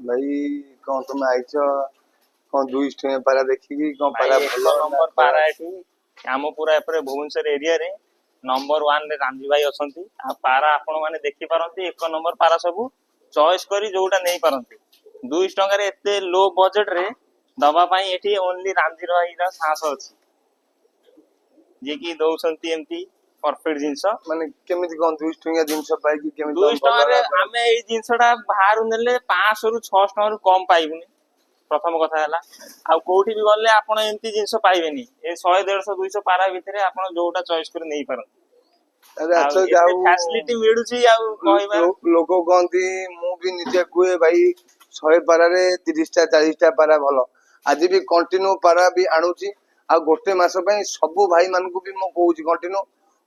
ଭାଇ କଣ ତମେ ଆଇଛ କଣ 200 ଟଙ୍କା ପାରା ଦେଖିକି କଣ ପାରା ଭାଇ ଭଲ ଏକ ନମ୍ବର ପାରା ଏଠି ଆମ ପୁରା ଏପଟେ ଭୁବନେଶ୍ୱର ଏରିଆରେ ନମ୍ବର 1 ରେ ରାମଜୀ ଭାଇ ଅଛନ୍ତି। ଆଉ ପାରା ଆପଣ ମାନେ ଦେଖିପାରନ୍ତି ଏକ ନମ୍ବର ପାରା ସବୁ ଚଏସ୍ କରି ଯୋଉଟା ନେଇ ପାରନ୍ତି। 200 ଟଙ୍କାରେ ଏତେ ଲୋ ବଜେଟ ରେ ଦବା ପାଇଁ ଏଠି ଓନ୍ଲି ରାମଜୀ ଭାଇର ସାହସ ଅଛି, ଯିଏ କି ଦଉଛନ୍ତି ଏମତି ପରଫେକ୍ଟ ଜିନିଷ। ମାନେ କେମିତି କଣ 200 ଟଙ୍କା ଜିନିଷ ପାଇକି କେମିତି 200 ଭଲ ଟଙ୍କାରେ ଲାଭ? ଆମେ ଏଇ ଜିନିଷ ଟା ବାହାରୁ ନେଲେ 500 ରୁ 600 ଟଙ୍କାରୁ କମ ପାଇବୁନି। ପ୍ରଥମ କଥା ହେଲା, ଆଉ କୋଉଠି ବି ଗଲେ ଆପଣ ଏମିତି ଜିନିଷ ପାଇବେନି। ଏ 100 150 200 ପାରା ଭିତରେ ଆପଣ ଯୋଉଟା ଚଏସ୍ କରି ନେଇ ପାରନ୍ତି। ଆରେ ଆଉ ଆଚ୍ଛା ଏତେ ଯାଉ ଫ୍ୟାସିଲିଟି ମିଳୁଛି ଆଉ କହିବା। ଲୋକ କହନ୍ତି, ମୁଁ ବି ନିଜେ କୁହେ ଭାଇ 100 ପାରାରେ 30ଟା 40ଟା ପାରା ଭଲ। ଆଜି ବି କଣ୍ଟିନ୍ୟୁ ପାରା ବି ଆଣୁଛି। ଆଉ ଗୋଟେ ମାସ ପାଇଁ ସବୁ ଭାଇ ମାନଙ୍କୁ ବି ମୁଁ କହୁଛି କଣ୍ଟିନ୍ୟୁ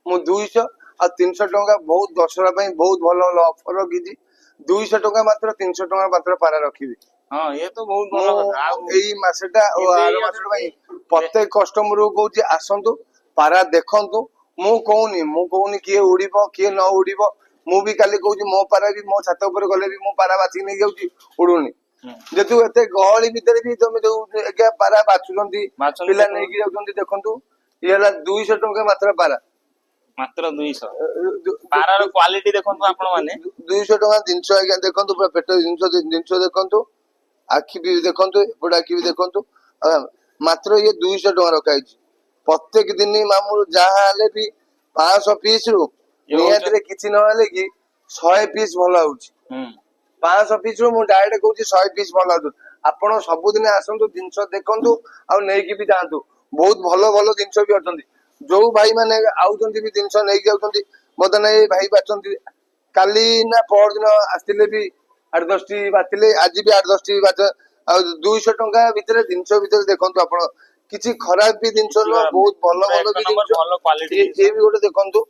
ମୁଁ 200 ଆଉ 300 ଟଙ୍କା ବହୁତ ଦଶହରା ପାଇଁ ବହୁତ ଭଲ ଭଲ ଅଫର ରଖିଛି। 200 ଟଙ୍କା ମାତ୍ର 300 ଟଙ୍କା ମାତ୍ର ପାରା ରଖିବି। ହଁ ଏ ତ ବହୁତ ଭଲ କଥା। ଆଉ ମୁଁ ଏଇ ମାସଟା ଓ ଏବେ ଆର ମାସଟା ପାଇଁ ପ୍ରତ୍ୟେକ କଷ୍ଟମର କୁ କହୁଛି ଆସନ୍ତୁ ପାରା ଦେଖନ୍ତୁ। ମୁଁ କହୁନି କିଏ ଉଡିବ କିଏ ନ ଉଡିବ। ମୁଁ ବି କାଲି କହୁଛି ମୋ ପାରା ବି ମୋ ଛାତ ଉପରେ ଗଲେ ବି ମୋ ପାରା ବାଛିକି ନେଇ ଯାଉଛି, ଉଡୁନି। ଯେହେତୁ ଏତେ ଗହଳି ଭିତରେ ବି ତମେ ଯୋଉ ଏଗା ପାରା ବାଛୁଛନ୍ତି ପିଲା ନେଇକି ଯାଉଛନ୍ତି, ଦେଖନ୍ତୁ ଇଏ ହେଲା 200 ଟଙ୍କା ମାତ୍ର ପାରା। ମାତ୍ର 200 ପାରାର କ୍ୱାଲିଟି ଦେଖନ୍ତୁ ଆପଣ ମାନେ। 200 ଟଙ୍କା ଜିନିଷ ଆଜ୍ଞା ଦେଖନ୍ତୁ, ପୁରା ପେଟ ଜିନିଷ ଦେଖନ୍ତୁ, ଆଖି ବି ଦେଖନ୍ତୁ, ଏପଟ ଆଖି ବି ଦେଖନ୍ତୁ। ମାତ୍ର ଇଏ 200 ଟଙ୍କା ରଖା ହେଇଛି। ପ୍ରତ୍ୟେକ ଦିନ ମାମୁଁ ଯାହା ହେଲେ ବି 500 ପିସ୍ ରୁ ନିହାତିରେ କିଛି ନହେଲେ କି 100 ପିସ୍ ଭଲ ହଉଛି। 500 ପିସ୍ ରୁ ମୁଁ ଡାଇରେକ୍ଟ କହୁଛି 100 ପିସ୍ ଭଲ ହଉଛି। ଆପଣ ସବୁଦିନ ଆସନ୍ତୁ, ଜିନିଷ ଦେଖନ୍ତୁ ଆଉ ନେଇକି ବି ଯାଆନ୍ତୁ। ବହୁତ ଭଲ ଭଲ ଜିନିଷ ବି ଅଛନ୍ତି। ଯୋଉ ଭାଇ ମାନେ ଆଉଛନ୍ତି ବି ଜିନିଷ ନେଇକି ଯାଉଛନ୍ତି, ବର୍ତ୍ତମାନ ଏଇ ଭାଇ ବାଛନ୍ତି କାଲି ନା ପହର ଦିନ ଆସିଥିଲେ ବି 8 10ଟି ବାଥିଲେ, ଆଜି ବି 8 10ଟି ବାଚ। ଆଉ 200 ଟଙ୍କା ଭିତରେ ଜିନିଷ ଭିତରେ ଦେଖନ୍ତୁ ଆପଣ, କିଛି ଖରାପ ବି ଜିନିଷ ନୁହଁ, ବହୁତ ଭଲ ଭଲ ବି ଜିନିଷ। ଇଏ ବି ଗୋଟେ ଦେଖନ୍ତୁ,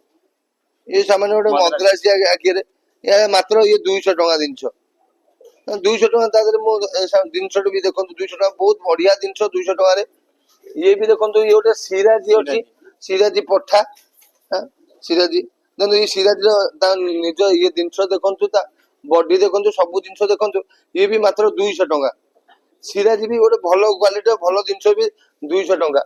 ଇଏ ସାମାନ୍ୟ ଗୋଟେ ମଦ୍ରାସି ଆଗରେ ମାତ୍ର ଇଏ 200 ଟଙ୍କା ଜିନିଷ। 200 ଟଙ୍କା ତା ଦେହରେ ମୁଁ ଜିନିଷଟା ବି ଦେଖନ୍ତୁ, 200 ଟଙ୍କା ବହୁତ ବଢିଆ ଜିନିଷ 200 ଟଙ୍କାରେ। ଇଏ ବି ଦେଖନ୍ତୁ, ଇଏ ଗୋଟେ ସିରାଜି ଅଛି, ସିରାଜି ପଠା ସିରାଜି ଦେଖନ୍ତୁ, ଏଇ ସିରାଜିର ତା ନିଜ ଇଏ ଜିନିଷ ଦେଖନ୍ତୁ, ତା ବଡି ଦେଖନ୍ତୁ, ସବୁ ଜିନିଷ ଦେଖନ୍ତୁ। ଇଏ ବି ମାତ୍ର 200 ଟଙ୍କା। ସିରାଜି ବି ଗୋଟେ ଭଲ କ୍ୱାଲିଟିର ଭଲ ଜିନିଷ ବି 200 ଟଙ୍କା।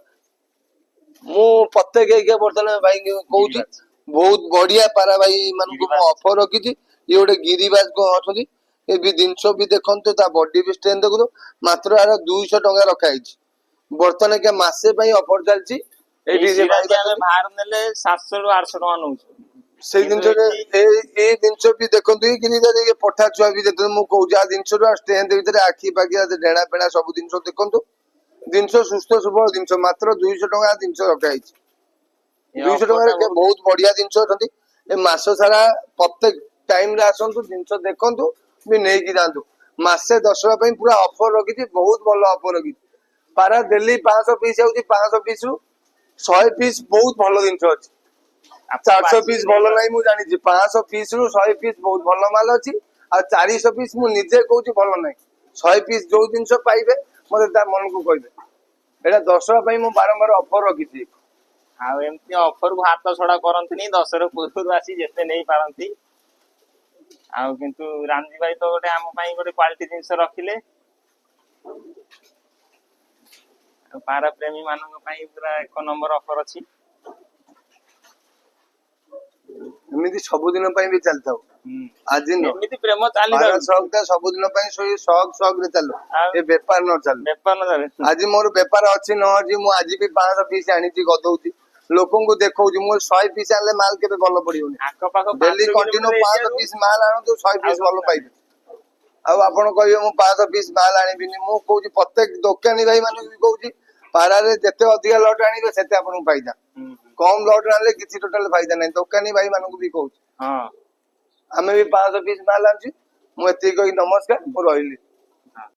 ମୁଁ ପ୍ରତ୍ୟେକ ଏଇକା ବର୍ତ୍ତମାନ ଭାଇ କହୁଛି, ବହୁତ ବଢିଆ ପାରା ଭାଇ ମାନଙ୍କୁ ମୁଁ ଅଫର ରଖିଛି। ଇଏ ଗୋଟେ ଗିରିବାଜ ଅଛନ୍ତି, ଏ ବି ଜିନିଷ ବି ଦେଖନ୍ତୁ, ତା ବଡି ବି ଷ୍ଟ୍ରେନ୍ଥ ଦେଖନ୍ତୁ। ମାତ୍ର ଆର 200 ଟଙ୍କା ରଖା ହେଇଛି। ବର୍ତ୍ତମାନ ମାସେ ପାଇଁ ଅଫର ଚାଲିଛି। ଏଇଠି ବାହାର ନେଲେ 700 ରୁ 800 ଟଙ୍କା ନଉଛି। ସେଇ ଜିନିଷରେ ଏଇ ଜିନିଷ ବି ଦେଖନ୍ତୁ, ଇଏ ପଠା ଛୁଆ ବି ଦେଖନ୍ତୁ। ମୁଁ କହୁଛି ଆ ଜିନିଷଟା ଷ୍ଟ୍ରେନ୍ଥ ଭିତରେ ଆଖି ପାଖି ଡେଣା ପେଣା ସବୁ ଜିନିଷ ଦେଖନ୍ତୁ। ଜିନିଷ ସୁସ୍ଥ ସବଳ ଜିନିଷ, ମାତ୍ର 200 ଟଙ୍କା ଜିନିଷ ରଖା ହେଇଛି। 200 ଟଙ୍କାରେ ବହୁତ ବଢିଆ ଜିନିଷ ଅଛନ୍ତି। ଏ ମାସ ସାରା ପ୍ରତ୍ୟେକ ଟାଇମ ରେ ଆସନ୍ତୁ, ଜିନିଷ ଦେଖନ୍ତୁ ବି ନେଇକି ଯାଆନ୍ତୁ। ମାସେ ଦଶହରା ପାଇଁ ପୁରା ଅଫର ରଖିଛି, ବହୁତ ଭଲ ଅଫର ରଖିଛି। ପାରା ଡେଲି 500 ପିସ୍ ଯାଉଛି, 500 ପିସ୍ ରୁ 100 ପିସ୍ ବହୁତ ଭଲ ଜିନିଷ ଅଛି। 400 ପିସ୍ ଭଲ ନାହିଁ ମୁଁ ଜାଣିଛି, 500 ପିସ୍ ରୁ 100 ପିସ୍ ବହୁତ ଭଲ ମାଲ ଅଛି। ଆଉ 400 ପିସ୍ ମୁଁ ନିଜେ କହୁଛି ଭଲ ନାହିଁ। 100 ପିସ୍ ଯୋଉ ଜିନିଷ ପାଇବେ ମତେ ତା ମନକୁ କହିବେ। ଏଇଟା ଦଶହରା ପାଇଁ ମୁଁ ବାରମ୍ବାର ଅଫର ରଖିଛି। ଆଉ ଏମିତି ଅଫରକୁ ହାତ ଛଡା କରନ୍ତିନି, ଦଶହରା ପୂର୍ବରୁ ଆସି ଯେତେ ନେଇ ପାରନ୍ତି। ଆଉ କିନ୍ତୁ ରାମଜୀ ଭାଇ ତ ଗୋଟେ ଆମ ପାଇଁ ଗୋଟେ କ୍ୱାଲିଟି ଜିନିଷ ରଖିଲେ। ପାରା ପ୍ରେମୀ ମାନଙ୍କ ପାଇଁ ପୁରା 1 ନମ୍ବର ଅଫର ଅଛି। ଏମିତି ସବୁଦିନ ପାଇଁ ବି ଚାଲିଥାଉ। ଆଜି ନୁହଁ, ଏମିତି ପ୍ରେମ ପାରା ସକ୍ ଟା ସବୁଦିନ ପାଇଁ ସକ୍ ରେ ଚାଲୁ। ଏ ବେପାର ନ ଚାଲୁ। ଆଜି ମୋର ବେପାର ଅଛି ନ ଅଛି, ମୁଁ ଆଜି ବି 500 ପିସ୍ ଆଣିଛି ଗଦଉଛି, ଲୋକଙ୍କୁ ଦେଖଉଛି। ମୁଁ 100 ପିସ୍ ଆଣିଲେ ମାଲ କେବେ ଭଲ ପଡିବନି। ଡେଲି କଣ୍ଟିନ୍ୟୁ 500 ପିସ୍ ମାଲ ଆଣନ୍ତୁ, 100 ପିସ୍ ଭଲ ପାଇବେ। ଆଉ ଆପଣ କହିବେ ମୁଁ 500 ପିସ୍ ମାଲ ଆଣିବିନି, ମୁଁ କହୁଛି ପ୍ରତ୍ୟେକ ଦୋକାନୀ ଭାଇ ମାନଙ୍କୁ ବି କହୁଛି, ପାରାରେ ଯେତେ ଅଧିକା ଲଟ୍ ଆଣିବେ ସେତେ ଆପଣଙ୍କୁ ଫାଇଦା। କମ ଲଟ୍ ଆଣିଲେ କିଛି ଟୋଟାଲ ଫାଇଦା ନାହିଁ। ଦୋକାନୀ ଭାଇ ମାନଙ୍କୁ ବି କହୁଛି, ଆମେ ବି 500 ପିସ୍ ମାଲ ଆଣୁଛୁ। ମୁଁ ଏତିକି କହି ନମସ୍କାର, ମୁଁ ରହିଲି।